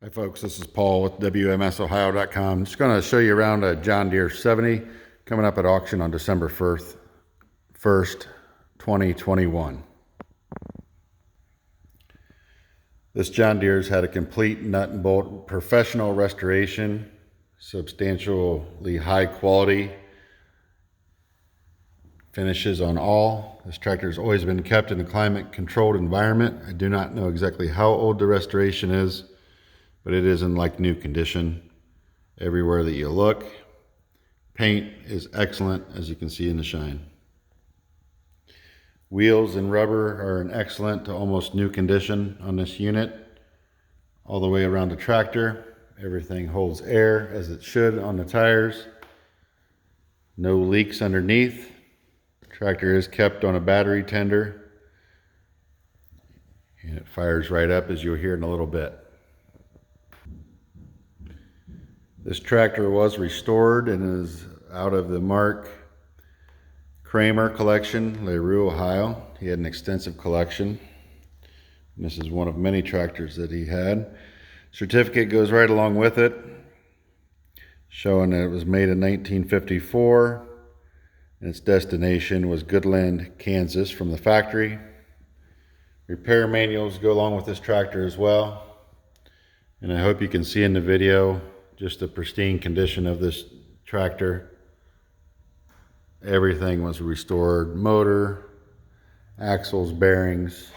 Hi folks, this is Paul with WMSOhio.com. I'm just going to show you around a John Deere 70 coming up at auction on December 1st, 2021. This John Deere's had a complete nut and bolt professional restoration, substantially high quality finishes on all. This tractor has always been kept in a climate controlled environment. I do not know exactly how old the restoration is, but it is in like new condition everywhere that you look. Paint is excellent, as you can see in the shine. Wheels and rubber are in excellent to almost new condition on this unit. All the way around the tractor, everything holds air as it should on the tires. No leaks underneath. The tractor is kept on a battery tender, and it fires right up, as you'll hear in a little bit. This tractor was restored and is out of the Mark Kramer collection, LaRue, Ohio. He had an extensive collection. And this is one of many tractors that he had. Certificate goes right along with it, showing that it was made in 1954 and its destination was Goodland, Kansas from the factory. Repair manuals go along with this tractor as well. And I hope you can see in the video just the pristine condition of this tractor. Everything was restored: motor, axles, bearings,